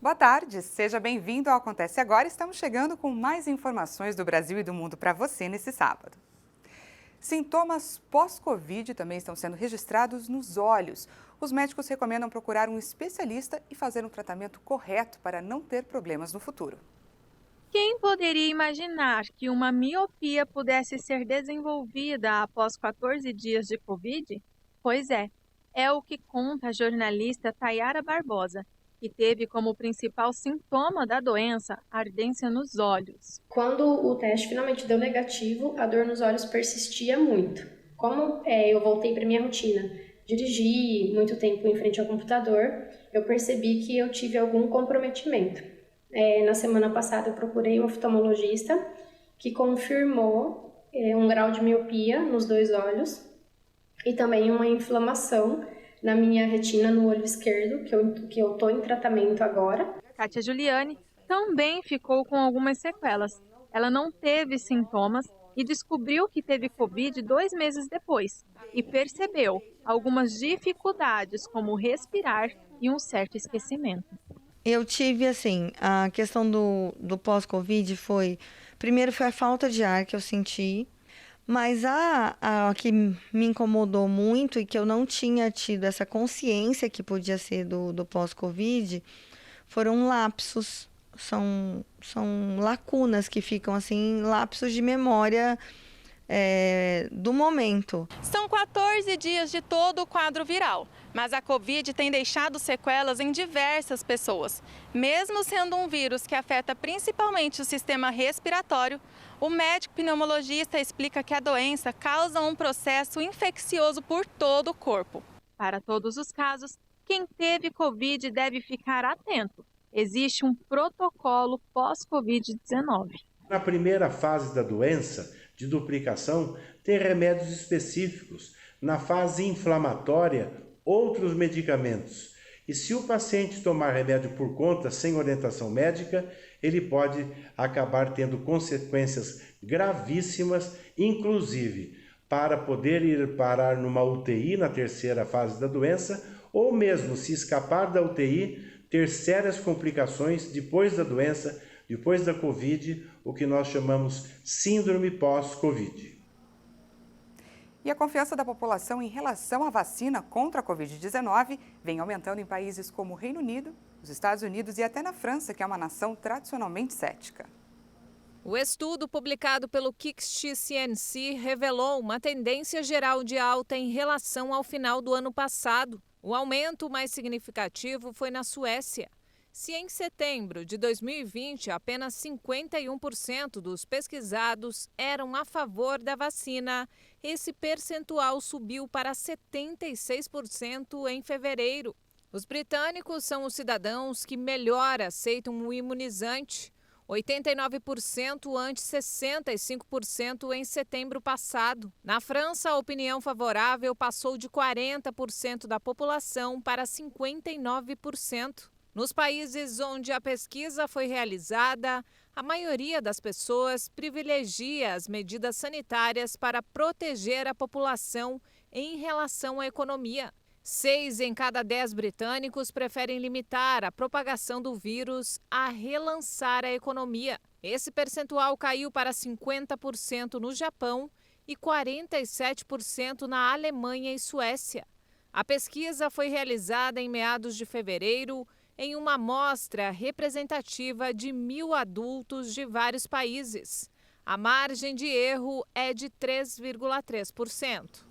Boa tarde, seja bem-vindo ao Acontece Agora. Estamos chegando com mais informações do Brasil e do mundo para você nesse sábado. Sintomas pós-Covid também estão sendo registrados nos olhos. Os médicos recomendam procurar um especialista e fazer um tratamento correto para não ter problemas no futuro. Quem poderia imaginar que uma miopia pudesse ser desenvolvida após 14 dias de Covid? Pois é o que conta a jornalista Tayara Barbosa, que teve como principal sintoma da doença ardência nos olhos. Quando o teste finalmente deu negativo, a dor nos olhos persistia muito. Como eu voltei para minha rotina, dirigi muito tempo em frente ao computador, eu percebi que eu tive algum comprometimento. Na semana passada eu procurei um oftalmologista que confirmou um grau de miopia nos 2 olhos e também uma inflamação na minha retina no olho esquerdo, que eu estou em tratamento agora. Kátia Giuliani também ficou com algumas sequelas. Ela não teve sintomas e descobriu que teve Covid 2 meses depois e percebeu algumas dificuldades como respirar e um certo esquecimento. Eu tive, assim, a questão do pós-Covid primeiro foi a falta de ar que eu senti, mas a que me incomodou muito e que eu não tinha tido essa consciência que podia ser do pós-Covid, foram lapsos, são lacunas que ficam, assim, lapsos de memória do momento. São 14 dias de todo o quadro viral, mas a Covid tem deixado sequelas em diversas pessoas. Mesmo sendo um vírus que afeta principalmente o sistema respiratório, o médico pneumologista explica que a doença causa um processo infeccioso por todo o corpo. Para todos os casos, quem teve Covid deve ficar atento. Existe um protocolo pós-Covid-19. Na primeira fase da doença, de duplicação, tem remédios específicos. Na fase inflamatória, outros medicamentos. E se o paciente tomar remédio por conta, sem orientação médica, ele pode acabar tendo consequências gravíssimas, inclusive para poder ir parar numa UTI na terceira fase da doença, ou mesmo se escapar da UTI, ter sérias complicações depois da doença, depois da Covid, o que nós chamamos síndrome pós-Covid. E a confiança da população em relação à vacina contra a Covid-19 vem aumentando em países como o Reino Unido, os Estados Unidos e até na França, que é uma nação tradicionalmente cética. O estudo publicado pelo Kixt CNC revelou uma tendência geral de alta em relação ao final do ano passado. O aumento mais significativo foi na Suécia. Se em setembro de 2020 apenas 51% dos pesquisados eram a favor da vacina, esse percentual subiu para 76% em fevereiro. Os britânicos são os cidadãos que melhor aceitam o imunizante, 89% ante 65% em setembro passado. Na França, a opinião favorável passou de 40% da população para 59%. Nos países onde a pesquisa foi realizada, a maioria das pessoas privilegia as medidas sanitárias para proteger a população em relação à economia. 6 em cada 10 britânicos preferem limitar a propagação do vírus a relançar a economia. Esse percentual caiu para 50% no Japão e 47% na Alemanha e Suécia. A pesquisa foi realizada em meados de fevereiro em uma amostra representativa de 1.000 adultos de vários países. A margem de erro é de 3,3%.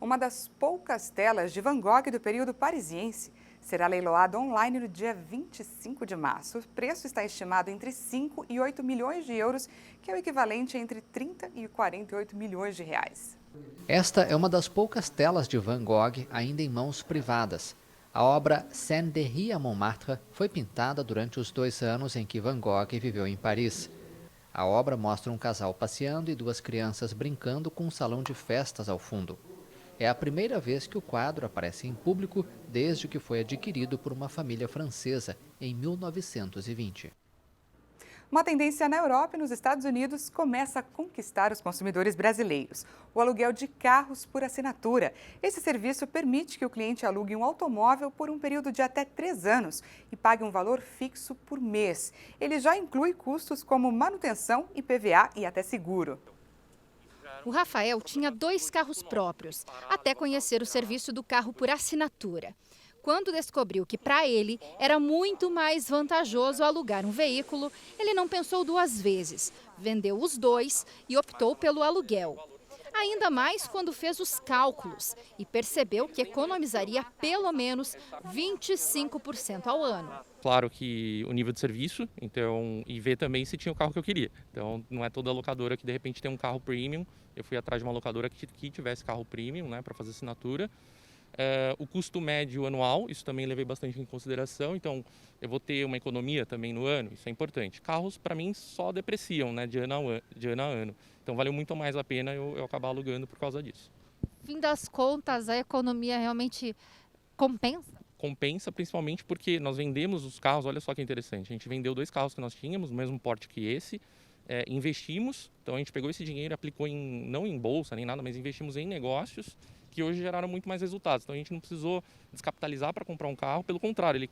Uma das poucas telas de Van Gogh do período parisiense será leiloada online no dia 25 de março. O preço está estimado entre 5 e 8 milhões de euros, que é o equivalente a entre 30 e 48 milhões de reais. Esta é uma das poucas telas de Van Gogh ainda em mãos privadas. A obra Saint-Denis à Montmartre foi pintada durante os 2 anos em que Van Gogh viveu em Paris. A obra mostra um casal passeando e 2 crianças brincando com um salão de festas ao fundo. É a primeira vez que o quadro aparece em público desde que foi adquirido por uma família francesa em 1920. Uma tendência na Europa e nos Estados Unidos começa a conquistar os consumidores brasileiros. O aluguel de carros por assinatura. Esse serviço permite que o cliente alugue um automóvel por um período de até 3 anos e pague um valor fixo por mês. Ele já inclui custos como manutenção, IPVA e até seguro. O Rafael tinha 2 carros próprios, até conhecer o serviço do carro por assinatura. Quando descobriu que para ele era muito mais vantajoso alugar um veículo, ele não pensou 2 vezes, vendeu os 2 e optou pelo aluguel. Ainda mais quando fez os cálculos e percebeu que economizaria pelo menos 25% ao ano. Claro que o nível de serviço, então, e ver também se tinha o carro que eu queria. Então, não é toda locadora que de repente tem um carro premium. Eu fui atrás de uma locadora que tivesse carro premium, né, para fazer assinatura. O custo médio anual, isso também levei bastante em consideração, então eu vou ter uma economia também no ano, isso é importante. Carros, para mim, só depreciam, né, de ano a ano, então valeu muito mais a pena eu acabar alugando por causa disso. Fim das contas, a economia realmente compensa? Compensa principalmente porque nós vendemos os carros, olha só que interessante, a gente vendeu 2 carros que nós tínhamos, no mesmo porte que esse, investimos, então a gente pegou esse dinheiro e aplicou não em bolsa nem nada, mas investimos em negócios, que hoje geraram muito mais resultados. Então a gente não precisou descapitalizar para comprar um carro, pelo contrário, ele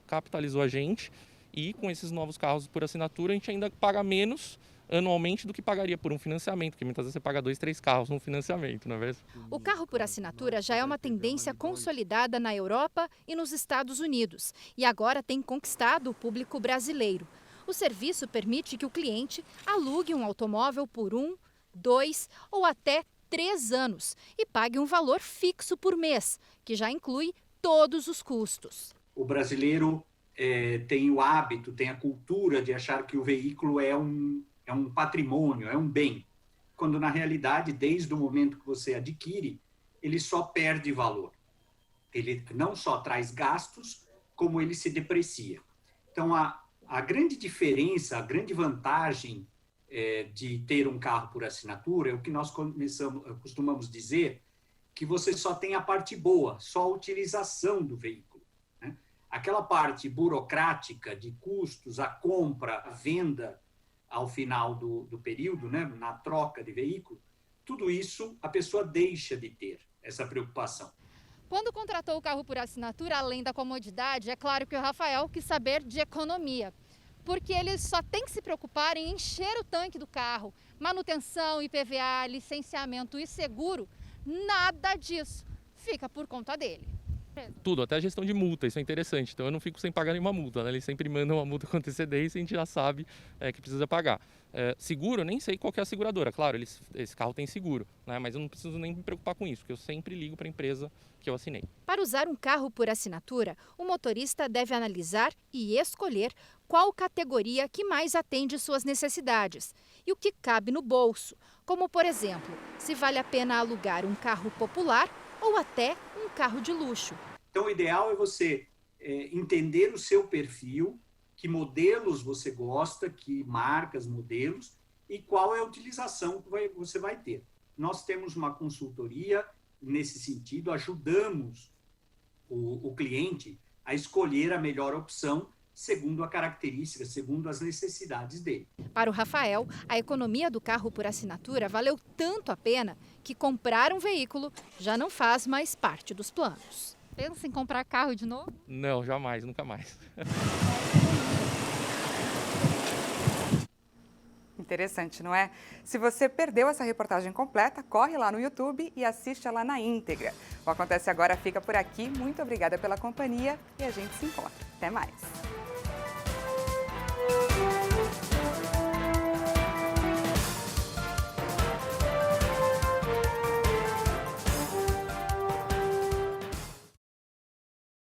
capitalizou a gente e com esses novos carros por assinatura a gente ainda paga menos anualmente do que pagaria por um financiamento, porque muitas vezes você paga 2, 3 carros num financiamento, não é mesmo? O carro por assinatura já é uma tendência consolidada na Europa e nos Estados Unidos e agora tem conquistado o público brasileiro. O serviço permite que o cliente alugue um automóvel por 1, 2 ou até 3 anos e pague um valor fixo por mês, que já inclui todos os custos. O brasileiro tem o hábito, tem a cultura de achar que o veículo é um patrimônio, é um bem, quando na realidade, desde o momento que você adquire, ele só perde valor. Ele não só traz gastos, como ele se deprecia. Então, a grande diferença, a grande vantagem de ter um carro por assinatura é o que nós costumamos dizer, que você só tem a parte boa, só a utilização do veículo, né? Aquela parte burocrática de custos, a compra, a venda ao final do período, né, na troca de veículo, tudo isso a pessoa deixa de ter essa preocupação. Quando contratou o carro por assinatura, além da comodidade, é claro que o Rafael quis saber de economia. Porque eles só têm que se preocupar em encher o tanque do carro. Manutenção, IPVA, licenciamento e seguro, nada disso fica por conta dele. Tudo, até a gestão de multa, isso é interessante. Então eu não fico sem pagar nenhuma multa, né? Eles sempre mandam uma multa com antecedência e a gente já sabe que precisa pagar. Seguro, eu nem sei qual que é a seguradora. Claro, esse carro tem seguro, né? Mas eu não preciso nem me preocupar com isso, porque eu sempre ligo para a empresa que eu assinei. Para usar um carro por assinatura, o motorista deve analisar e escolher qual categoria que mais atende suas necessidades e o que cabe no bolso, como, por exemplo, se vale a pena alugar um carro popular ou até um carro de luxo. Então, o ideal é você entender o seu perfil, que modelos você gosta, que marcas, modelos, e qual é a utilização que você vai ter. Nós temos uma consultoria nesse sentido, ajudamos o cliente a escolher a melhor opção segundo a característica, segundo as necessidades dele. Para o Rafael, a economia do carro por assinatura valeu tanto a pena que comprar um veículo já não faz mais parte dos planos. Pensa em comprar carro de novo? Não, jamais, nunca mais. Interessante, não é? Se você perdeu essa reportagem completa, corre lá no YouTube e assiste ela na íntegra. O Acontece Agora fica por aqui. Muito obrigada pela companhia e a gente se encontra. Até mais!